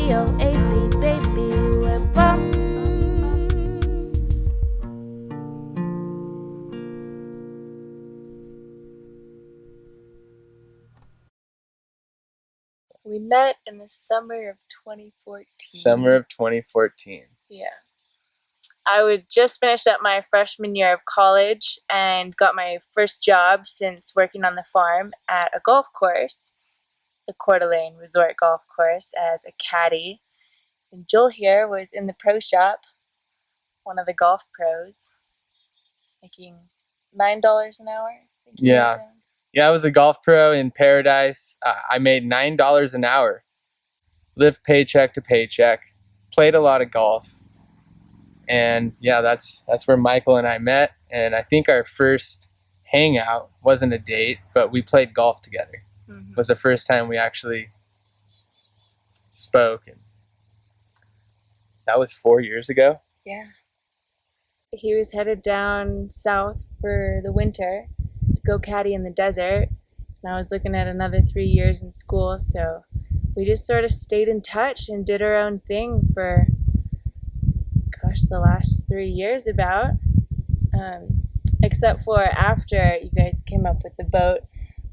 B-O-A-B, baby, we're bums. We met in the summer of 2014. Summer of 2014. Yeah. I would just finished up my freshman year of college and got my first job since working on the farm at a golf course, the Coeur d'Alene Resort Golf Course, as a caddy. And Joel here was in the pro shop, one of the golf pros, making $9 an hour. Yeah. I was a golf pro in Paradise. I made $9 an hour. Lived paycheck to paycheck. Played a lot of golf. And yeah, that's where Michael and I met. And I think our first hangout wasn't a date, but we played golf together. Mm-hmm. It was the first time we actually spoke. And that was 4 years ago. Yeah. He was headed down south for the winter to go caddy in the desert. And I was looking at another 3 years in school. So we just sort of stayed in touch and did our own thing for the last 3 years about, except for after you guys came up with the boat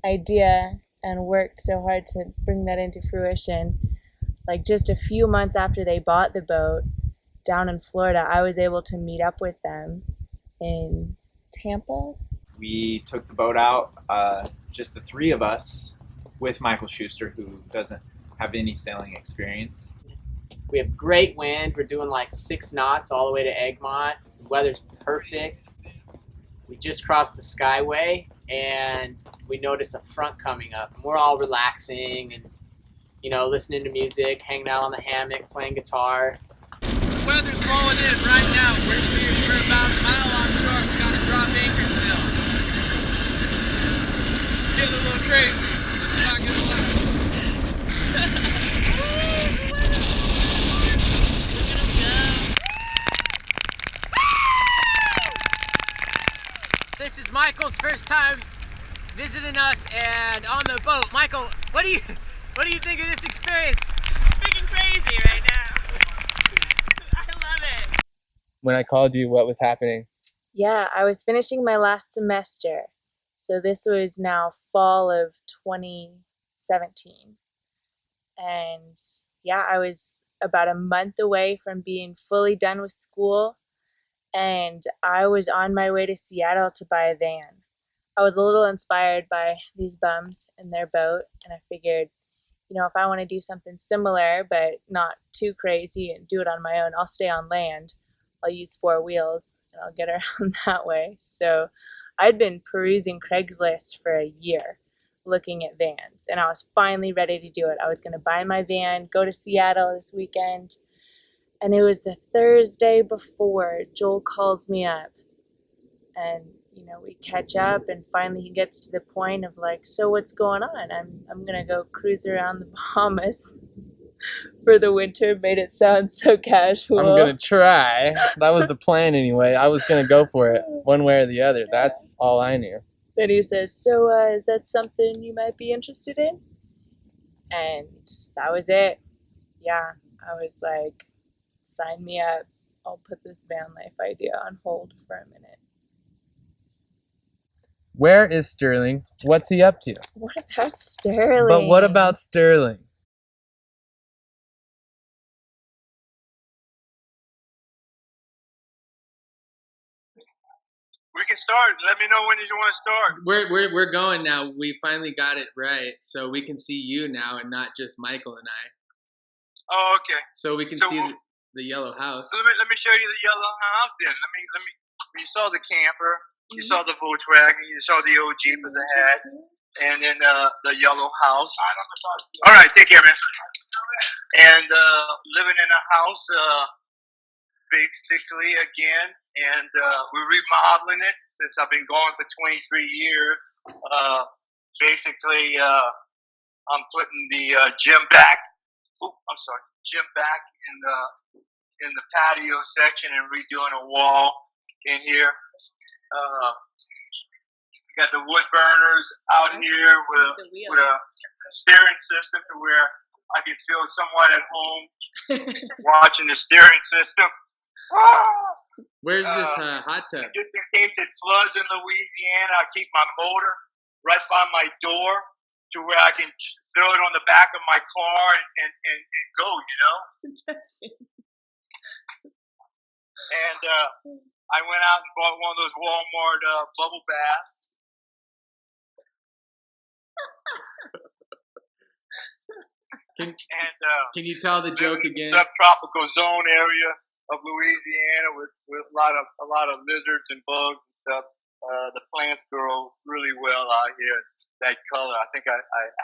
idea and worked so hard to bring that into fruition. Like just a few months after they bought the boat down in Florida, I was able to meet up with them in Tampa. We took the boat out, just the three of us, with Michael Schuster, who doesn't have any sailing experience. We have great wind. We're doing like 6 knots all the way to Egmont. The weather's perfect. We just crossed the Skyway and we noticed a front coming up. And we're all relaxing and, listening to music, hanging out on the hammock, playing guitar. The weather's rolling in right now. We're about a mile offshore. We gotta drop anchor still. It's getting a little crazy. I'm not gonna lie. This is Michael's first time visiting us and on the boat. Michael, what do you think of this experience? It's freaking crazy right now. I love it. When I called you, what was happening? Yeah, I was finishing my last semester. So this was now fall of 2017. And yeah, I was about a month away from being fully done with school. And I was on my way to Seattle to buy a van. I was a little inspired by these bums and their boat, and I figured, if I want to do something similar but not too crazy and do it on my own, I'll stay on land. I'll use 4 wheels and I'll get around that way. So I'd been perusing Craigslist for a year looking at vans, and I was finally ready to do it. I was going to buy my van, go to Seattle this weekend. And it was the Thursday before. Joel calls me up and, we catch up, and finally he gets to the point of like, so what's going on? I'm going to go cruise around the Bahamas for the winter. Made it sound so casual. I'm going to try. That was the plan anyway. I was going to go for it one way or the other. That's all I knew. Then he says, so is that something you might be interested in? And that was it. Yeah, I was like, sign me up. I'll put this van life idea on hold for a minute. Where is Sterling? What's he up to? What about Sterling? But what about Sterling? We can start. Let me know when you want to start. We're going now. We finally got it right, so we can see you now and not just Michael and I. Oh, okay. So we can see the yellow house. Let me show you the yellow house then. Let me. You saw the camper. You saw the Volkswagen. You saw the old Jeep with the hat, and then the yellow house. All right, take care, man. And living in a house, basically again, and we're remodeling it since I've been gone for 23 years. Basically, I'm putting the gym back. Gym back in the patio section and redoing a wall in here. We got the wood burners out here with a steering system to where I can feel somewhat at home watching the steering system. Where's this hot tub? Just in case it floods in Louisiana, I keep my motor right by my door to where I can throw it on the back of my car and go, you know? And I went out and bought one of those Walmart bubble baths. Can you tell the joke again? Subtropical zone area of Louisiana with a lot of lizards and bugs and stuff. The plants grow really well out here. That color, I think I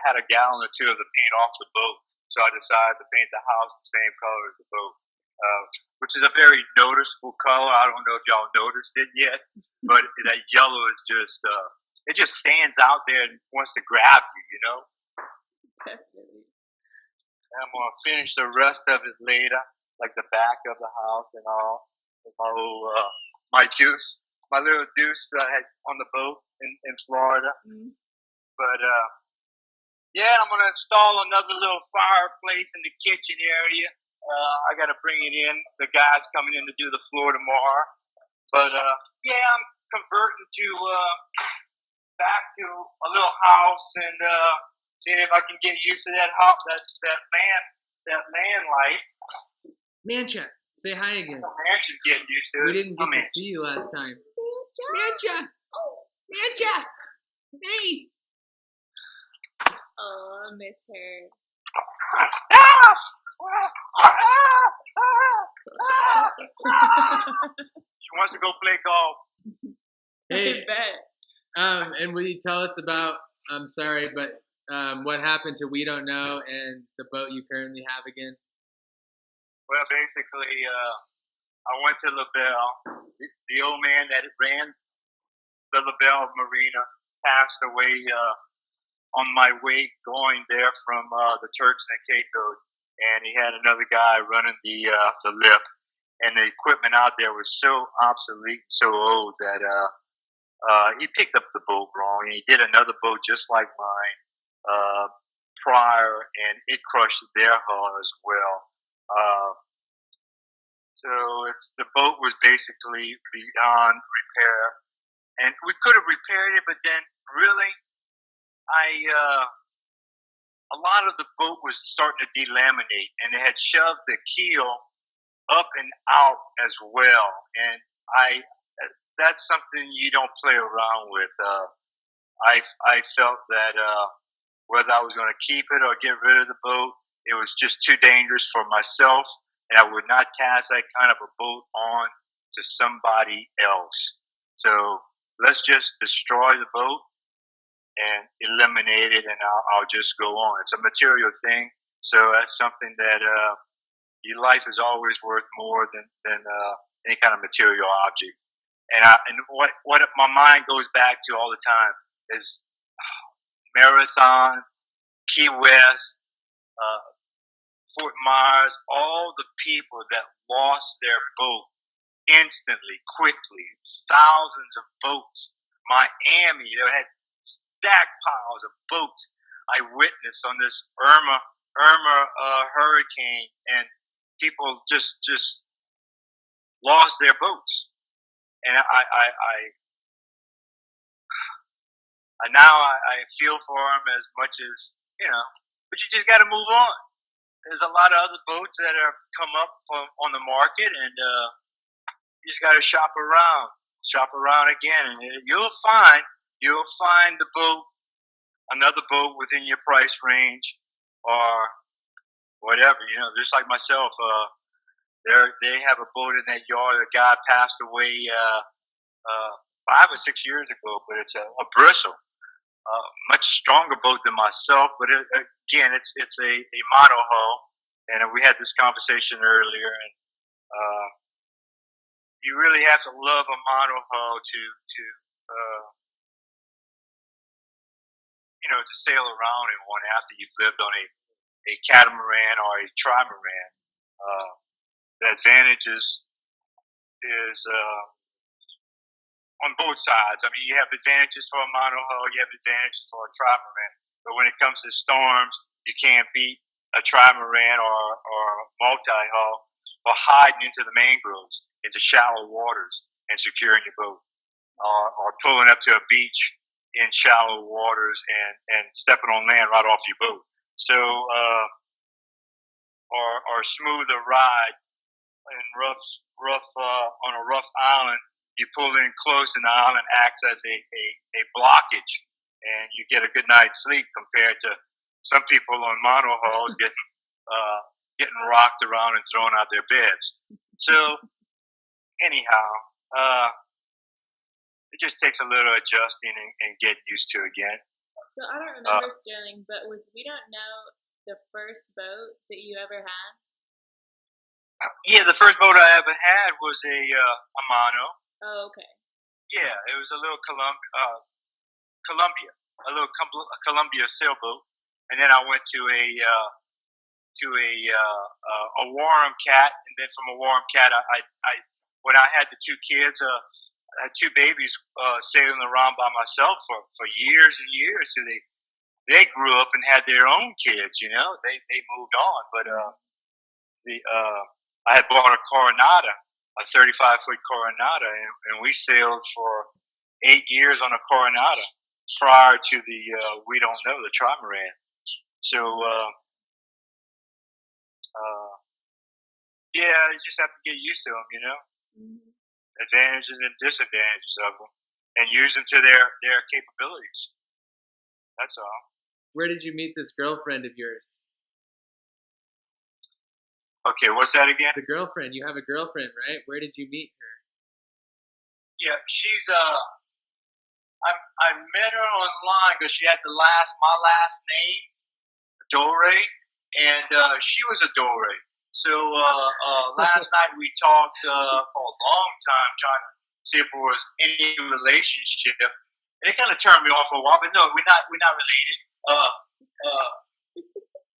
had a gallon or two of the paint off the boat, so I decided to paint the house the same color as the boat, which is a very noticeable color. I don't know if y'all noticed it yet, but that yellow is just it just stands out there and wants to grab you, you know. Definitely. And I'm gonna finish the rest of it later, like the back of the house and all. My little my little deuce that I had on the boat in Florida. Mm-hmm. But yeah, I'm gonna install another little fireplace in the kitchen area. I gotta bring it in. The guy's coming in to do the floor tomorrow. But yeah, I'm converting to back to a little house and seeing if I can get used to that land life. Mancha, say hi again. Mancha's getting used to it. We didn't get to see you last time. Mancha! Mancha! Hey! Oh, I miss her. She wants to go play golf. Hey, I bet. and will you tell us about, I'm sorry, but what happened to We Don't Know and the boat you currently have again? Well, basically, I went to LaBelle. The old man that ran the LaBelle Marina passed away on my way going there from the Turks and Caicos, and he had another guy running the lift, and the equipment out there was so obsolete, so old that he picked up the boat wrong, and he did another boat just like mine prior, and it crushed their hull as well. So the boat was basically beyond repair, and we could have repaired it, but then really, a lot of the boat was starting to delaminate, and they had shoved the keel up and out as well, and that's something you don't play around with. I felt that whether I was going to keep it or get rid of the boat, it was just too dangerous for myself, and I would not cast that kind of a boat on to somebody else. So let's just destroy the boat and eliminate it, and I'll just go on. It's a material thing, so that's something that your life is always worth more than any kind of material object. And what my mind goes back to all the time is Marathon, Key West, Fort Myers, all the people that lost their boat instantly, quickly, thousands of boats. Miami, they had stacked piles of boats. I witnessed on this Irma hurricane, and people just lost their boats. And I feel for them as much as, but you just got to move on. There's a lot of other boats that have come up on the market, and you just got to shop around again, and you'll find the boat, another boat within your price range, or whatever. Just like myself, they have a boat in that yard. A guy passed away 5 or 6 years ago, but it's a bristle, much stronger boat than myself. But again, it's a mono hull, and we had this conversation earlier, and you really have to love a mono hull to sail around in one after you've lived on a catamaran or a trimaran. The advantages is on both sides. I mean, you have advantages for a mono hull, you have advantages for a trimaran. But when it comes to storms, you can't beat a trimaran or multi-hull for hiding into the mangroves, into shallow waters and securing your boat, or pulling up to a beach in shallow waters and stepping on land right off your boat. So, or smooth a ride in rough on a rough island. You pull in close, and the island acts as a blockage, and you get a good night's sleep compared to some people on monohulls getting rocked around and thrown out their beds. So anyhow, it just takes a little adjusting and getting used to again. So I don't remember Sterling, but was We Don't Know the first boat that you ever had? Yeah, the first boat I ever had was a mono. Oh, okay. Yeah, it was a little Columbia, a little Columbia sailboat, and then I went to a Warm Cat, and then from a Warm Cat, I when I had the two kids, I had two babies sailing around by myself for years and years. So they grew up and had their own kids. You know, they moved on, but I had bought a Coronada, a 35-foot Coronada, and we sailed for 8 years on a Coronada prior to the We Don't Know, the trimaran. So yeah, you just have to get used to them, you know, advantages and disadvantages of them, and use them to their capabilities. That's all. Where did you meet this girlfriend of yours? Okay, what's that again? The girlfriend. You have a girlfriend, right? Where did you meet her? Yeah, she's I met her online because she had my last name, Dore, and she was a Dore. So last night we talked for a long time, trying to see if there was any relationship. And it kind of turned me off for a while, but no, we're not related.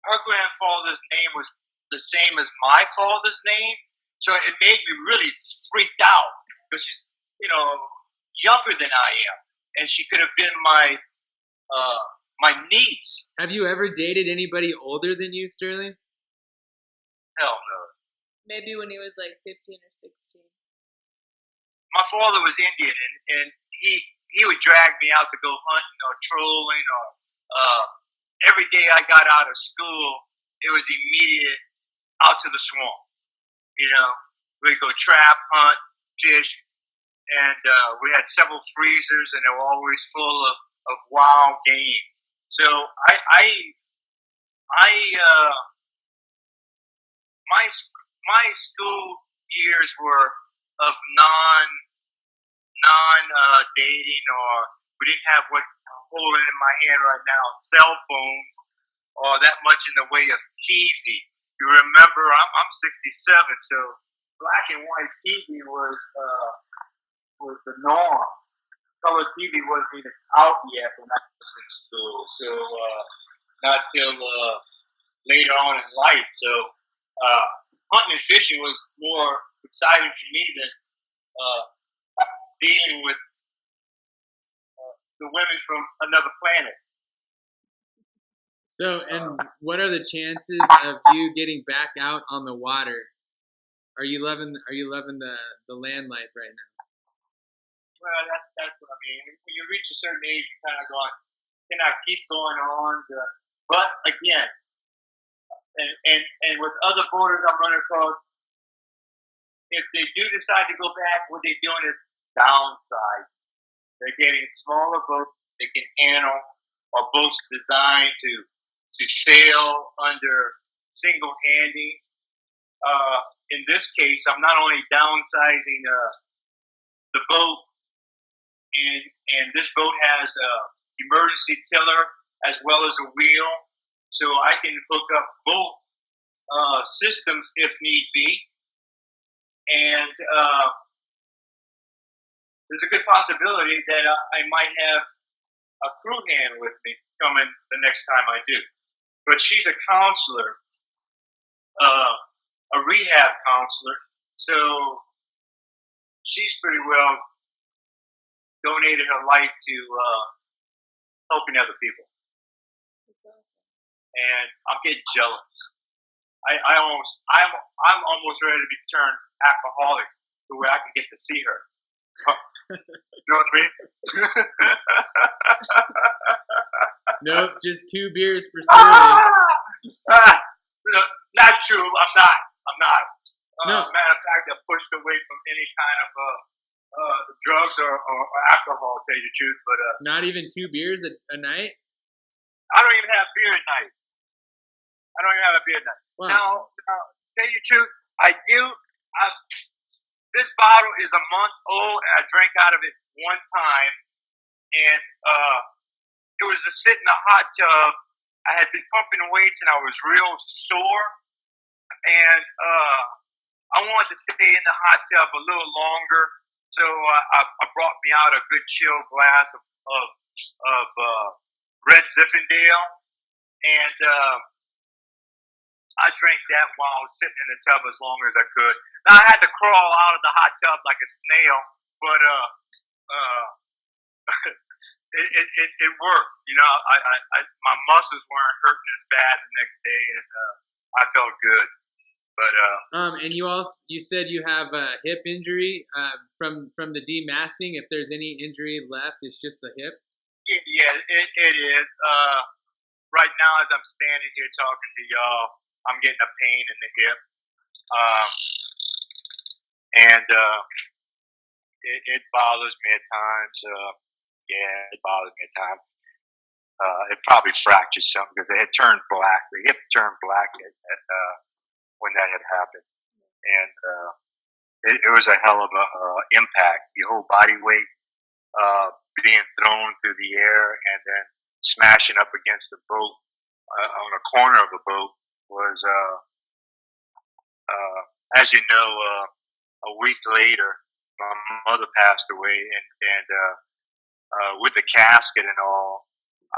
Her grandfather's name was the same as my father's name, so it made me really freaked out because she's, you know, younger than I am, and she could have been my niece. Have you ever dated anybody older than you, Sterling? Hell no. Maybe when he was like 15 or 16. My father was Indian, and he would drag me out to go hunting or trolling, or every day I got out of school, it was immediate out to the swamp. You know, we'd go trap, hunt, fish, and we had several freezers, and they were always full of wild game. So my school years were of non dating, or we didn't have what I'm holding in my hand right now, cell phone, or that much in the way of TV. You remember, I'm 67, so black and white TV was the norm. Color TV wasn't even out yet when I was in school, so not till later on in life. So hunting and fishing was more exciting for me than dealing with the women from another planet. So, and what are the chances of you getting back out on the water? Are you loving the land life right now? Well, that's what I mean. When you reach a certain age, you kind of going, can I keep going on? But again, and with other boaters I'm running across, if they do decide to go back, what they're doing is downside. They're getting smaller boats they can handle, or boats designed to sail under single handing. In this case, I'm not only downsizing the boat, and this boat has a emergency tiller as well as a wheel, so I can hook up both systems if need be, and there's a good possibility that I might have a crew hand with me coming the next time I do. But she's a counselor, a rehab counselor, so she's pretty well donated her life to helping other people. That's awesome. and I'm getting jealous. I'm almost ready to be turned alcoholic to where I can get to see her. You know what I mean? Nope, just 2 beers for Sterling. No, not true. I'm not. No. Matter of fact, I'm pushed away from any kind of drugs or alcohol, to tell you the truth. But Not even 2 beers a night? I don't even have beer at night. Wow. Now, tell you the truth, this bottle is a month old, and I drank out of it one time, and it was to sit in the hot tub. I had been pumping weights, and I was real sore, and I wanted to stay in the hot tub a little longer, so I brought me out a good chill glass of red Zinfandel, and I drank that while I was sitting in the tub as long as I could. Now I had to crawl out of the hot tub like a snail, but it worked. You know, my muscles weren't hurting as bad the next day, and I felt good. But and you said you have a hip injury from the demasting. If there's any injury left, it's just a hip. Yeah, it is. Right now, as I'm standing here talking to y'all, I'm getting a pain in the hip, and it bothers me at times. It bothers me at times. It probably fractured something because it had turned black. The hip turned black when that had happened, and it was a hell of a impact. Your whole body weight being thrown through the air and then smashing up against the boat on a corner of the boat was, as you know, a week later, my mother passed away, and with the casket and all,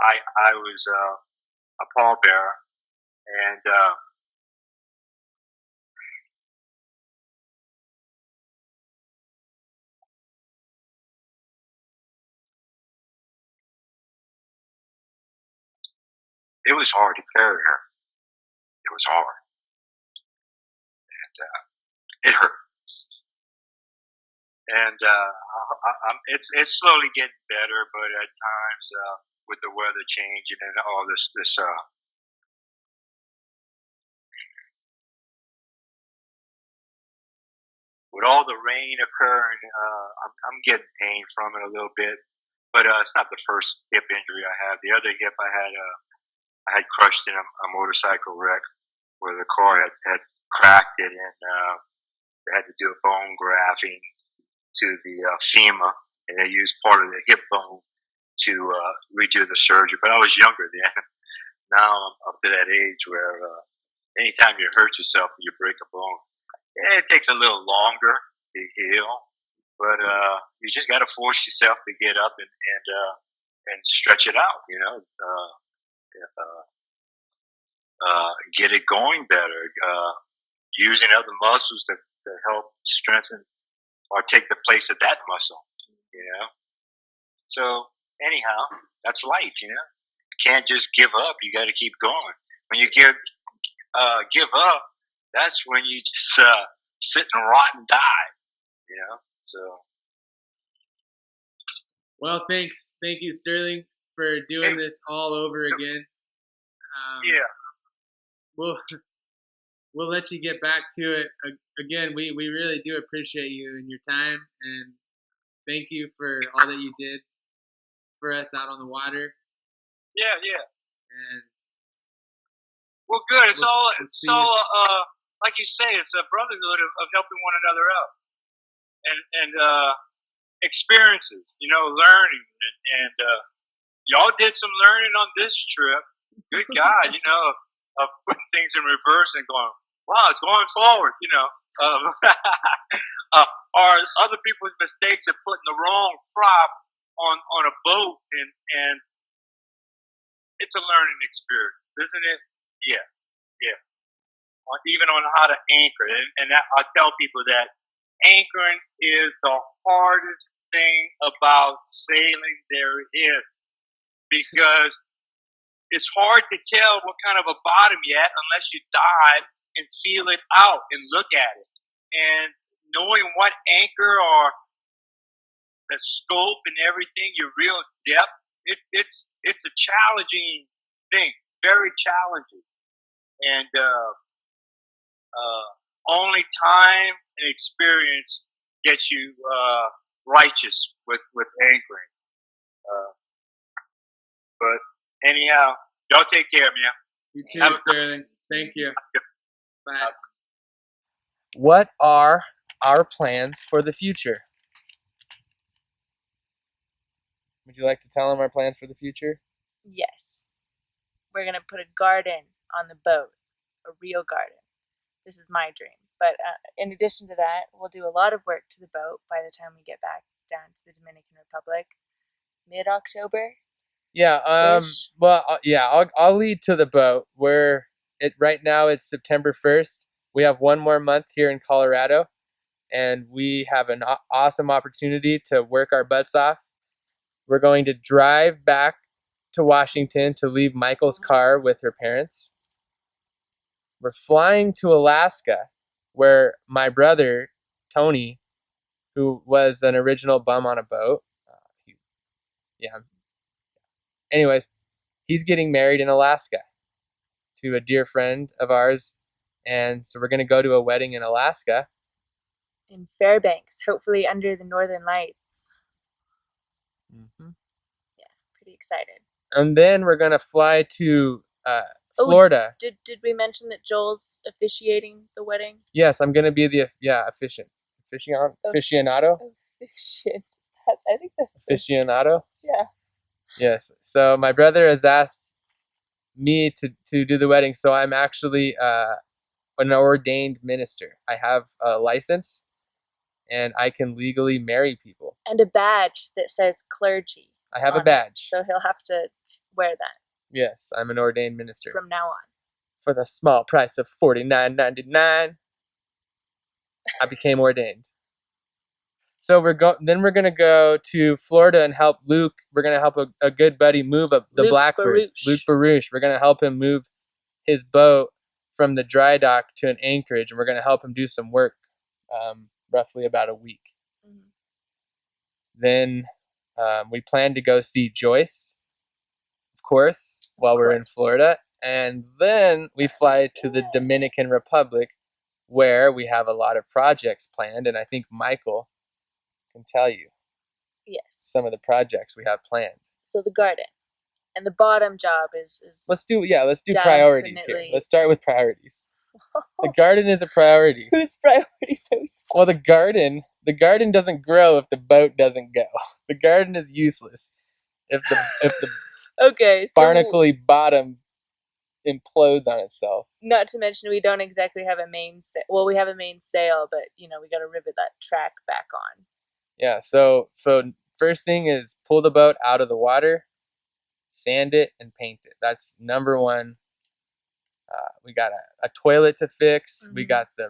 I was a pallbearer, and it was hard to carry her. It was hard, and it hurt. And it's slowly getting better, but at times with the weather changing and all this with all the rain occurring, I'm getting pain from it a little bit. But it's not the first hip injury I had. The other hip I had crushed in a motorcycle wreck where the car had cracked it, and they had to do a bone grafting to the femur, and they used part of the hip bone to redo the surgery. But I was younger then. Now I'm up to that age where anytime you hurt yourself and you break a bone, it takes a little longer to heal. But you just got to force yourself to get up and stretch it out. You know, get it going better. Using other muscles to help strengthen or take the place of that muscle, you know. So anyhow, that's life, you know. You can't just give up. You got to keep going. When you give up, that's when you just sit and rot and die, you know. So. Well, thank you, Sterling, for doing this all over again. Yeah. We'll let you get back to it. Again, we really do appreciate you and your time, and thank you for all that you did for us out on the water. Yeah. And well, good. It's all like you say, it's a brotherhood of helping one another out, and experiences, you know, learning, and y'all did some learning on this trip. Good God, you know, of putting things in reverse and going, wow, it's going forward, you know. Or other people's mistakes of putting the wrong prop on a boat, and it's a learning experience, isn't it? Yeah. Even on how to anchor, and that, I tell people that anchoring is the hardest thing about sailing there is, because it's hard to tell what kind of a bottom yet unless you dive and feel it out and look at it. And knowing what anchor or the scope and everything, your real depth, it's a challenging thing, very challenging. And only time and experience gets you righteous with anchoring. But anyhow, y'all take care, man. You too, Have a- Sterling. Thank you. Bye. What are our plans for the future? Would you like to tell them our plans for the future? Yes. We're going to put a garden on the boat, a real garden. This is my dream. But in addition to that, we'll do a lot of work to the boat by the time we get back down to the Dominican Republic, mid-October. Yeah. Ish. Well, yeah. I'll lead to the boat. Right now it's September 1st. We have one more month here in Colorado, and we have an awesome opportunity to work our butts off. We're going to drive back to Washington to leave Michal's car with her parents. We're flying to Alaska, where my brother, Tony, who was an original bum on a boat, anyways, he's getting married in Alaska to a dear friend of ours. And so we're going to go to a wedding in Alaska. In Fairbanks, hopefully under the Northern Lights. Mm-hmm. Yeah, pretty excited. And then we're going to fly to Florida. Did we mention that Joel's officiating the wedding? Yes, I'm going to be the aficionado. Officiant. I think that's Aficionado. Yeah. Yes. So my brother has asked me to do the wedding. So I'm actually an ordained minister. I have a license, and I can legally marry people. And a badge that says clergy. I have a badge. So he'll have to wear that. Yes, I'm an ordained minister. From now on. For the small price of $49.99, I became ordained. So we're gonna go to Florida and help Luke. We're gonna help a good buddy move the Luke Blackbird. Baruch. Luke Baruch. We're gonna help him move his boat from the dry dock to an anchorage, and we're gonna help him do some work, roughly about a week. Mm-hmm. Then we plan to go see Joyce, of course, while we're in Florida, and then we fly to the Dominican Republic, where we have a lot of projects planned, and I think Michal can tell you some of the projects we have planned. So the garden. And the bottom job is let's do priorities here. Let's start with priorities. The garden is a priority. Whose priorities are we talking? Well, the garden doesn't grow if the boat doesn't go. The garden is useless if the okay, so barnacle bottom implodes on itself. Not to mention we don't exactly have a main sail. Well, we have a main sail, but we got to rivet that track back on. Yeah, so first thing is pull the boat out of the water, sand it, and paint it. That's number one. We got a toilet to fix. Mm-hmm. We got the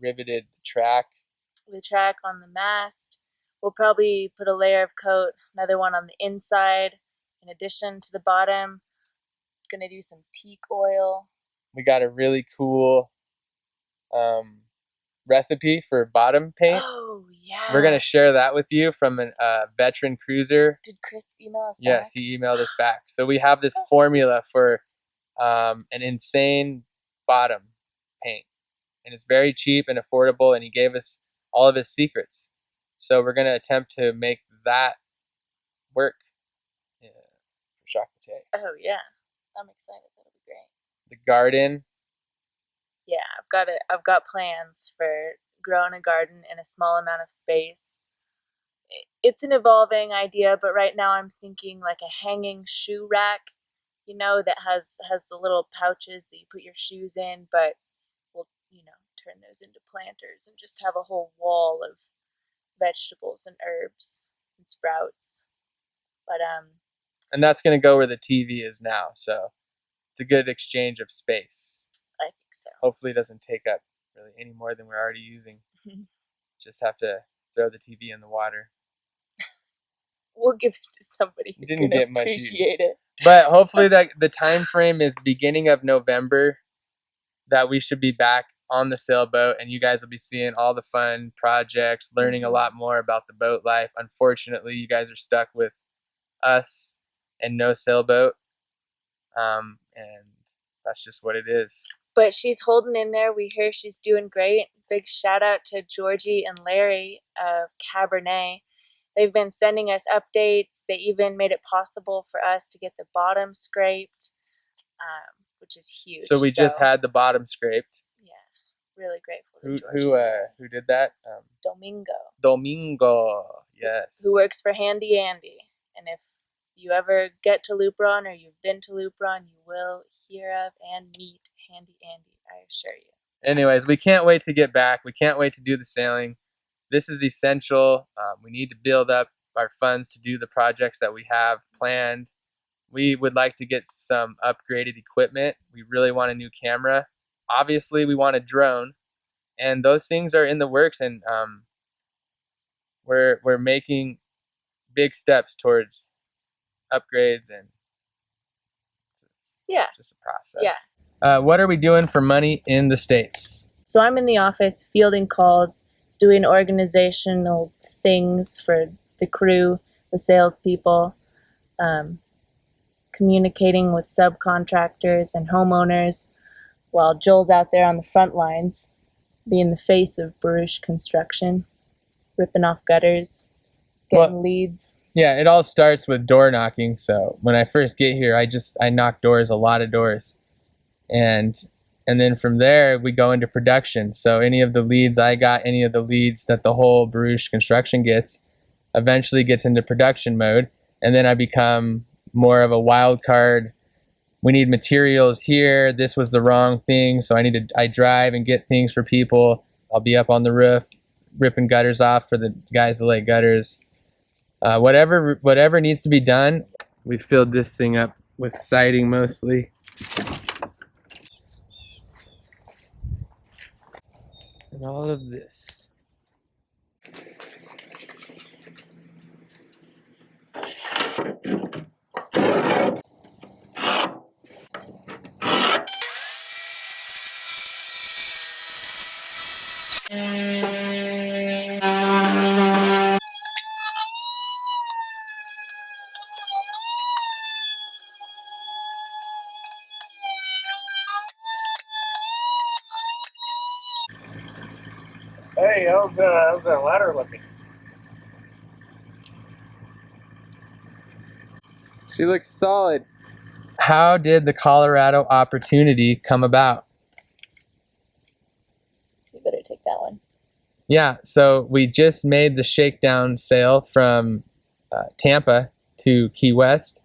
riveted track. The track on the mast. We'll probably put a layer of coat, another one on the inside, in addition to the bottom. Gonna do some teak oil. We got a really cool recipe for bottom paint. Oh, yeah. We're gonna share that with you from a veteran cruiser. Did Chris email us back? Yes, he emailed us back. So we have this formula for an insane bottom paint, and it's very cheap and affordable, and he gave us all of his secrets. So we're gonna attempt to make that work for Chocolate. Oh yeah, I'm excited. That'll be great. The garden. Yeah, I've got plans for growing a garden in a small amount of space. It's an evolving idea, but right now I'm thinking like a hanging shoe rack, that has the little pouches that you put your shoes in, but we'll, turn those into planters and just have a whole wall of vegetables and herbs and sprouts. But and that's going to go where the TV is now, so it's a good exchange of space. I think so. Hopefully it doesn't take up really any more than we're already using. Just have to throw the TV in the water. We'll give it to somebody who didn't can get much appreciate it. But hopefully that the time frame is beginning of November that we should be back on the sailboat, and you guys will be seeing all the fun projects, learning a lot more about the boat life. Unfortunately, you guys are stuck with us and no sailboat, and that's just what it is. But she's holding in there. We hear she's doing great. Big shout out to Georgie and Larry of Cabernet. They've been sending us updates. They even made it possible for us to get the bottom scraped, which is huge. So we just had the bottom scraped. Yeah, really grateful to Georgie. Who did that? Domingo, yes. who works for Handy Andy. And if you ever get to Lupron or you've been to Lupron, you will hear of and meet Handy Andy, I assure you. Anyways, we can't wait to get back. We can't wait to do the sailing. This is essential. We need to build up our funds to do the projects that we have planned. We would like to get some upgraded equipment. We really want a new camera. Obviously, we want a drone, and those things are in the works. And we're making big steps towards upgrades, and it's just a process. Yeah. What are we doing for money in the States? So I'm in the office fielding calls, doing organizational things for the crew, the salespeople, communicating with subcontractors and homeowners, while Joel's out there on the front lines, being the face of Baruch Construction, ripping off gutters, getting leads. Yeah, it all starts with door knocking. So when I first get here, I knock doors, a lot of doors. And then from there, we go into production. So any of the leads I got, any of the leads that the whole Baruch Construction gets, eventually gets into production mode. And then I become more of a wild card. We need materials here. This was the wrong thing. So I drive and get things for people. I'll be up on the roof, ripping gutters off for the guys that lay gutters. Whatever needs to be done. We filled this thing up with siding mostly. And all of this. Hey, how's that ladder looking? She looks solid. How did the Colorado opportunity come about? You better take that one. Yeah, so we just made the shakedown sail from Tampa to Key West.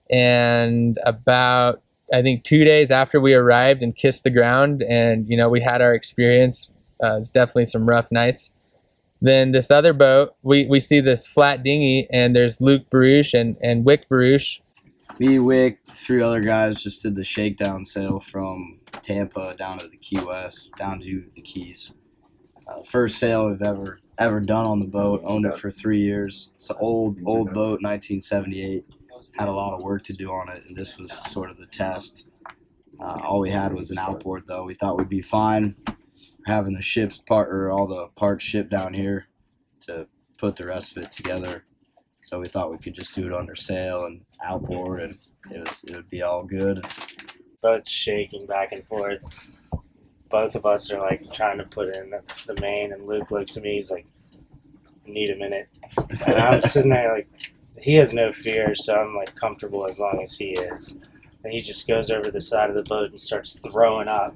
And about, I think, 2 days after we arrived and kissed the ground and, we had our experience, it was definitely some rough nights. Then this other boat, we see this flat dinghy, and there's Luke Baruch and Wick Baruch. Me, Wick, 3 other guys just did the shakedown sail from Tampa down to the Key West, down to the Keys. First sail we've ever done on the boat. Owned it for 3 years. It's an old boat, 1978. Had a lot of work to do on it, and this was sort of the test. All we had was an outboard, though. We thought we'd be fine having the all the parts shipped down here to put the rest of it together. So we thought we could just do it under sail and outboard, and it would be all good. Boat's shaking back and forth. Both of us are like trying to put in the main, and Luke looks at me. He's like, "I need a minute," and I'm sitting there like, he has no fear, so I'm like comfortable as long as he is. And he just goes over the side of the boat and starts throwing up.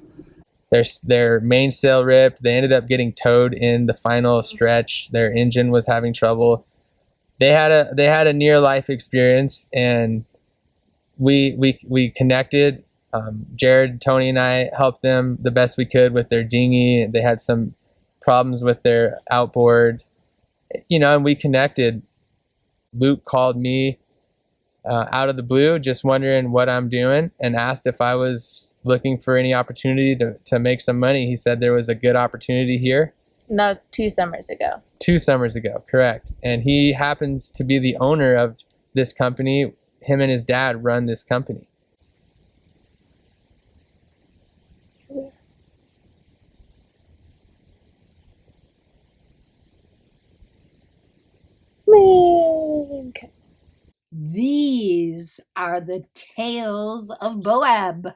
Their mainsail ripped. They ended up getting towed in the final stretch. Their engine was having trouble. They had a near life experience, and we connected. Jared, Tony, and I helped them the best we could with their dinghy. They had some problems with their outboard, and we connected. Luke called me out of the blue, just wondering what I'm doing, and asked if I was looking for any opportunity to make some money. He said there was a good opportunity here. And that was 2 summers ago. 2 summers ago, correct. And he happens to be the owner of this company. him and his dad run this company. Mink. These are the tales of Boab.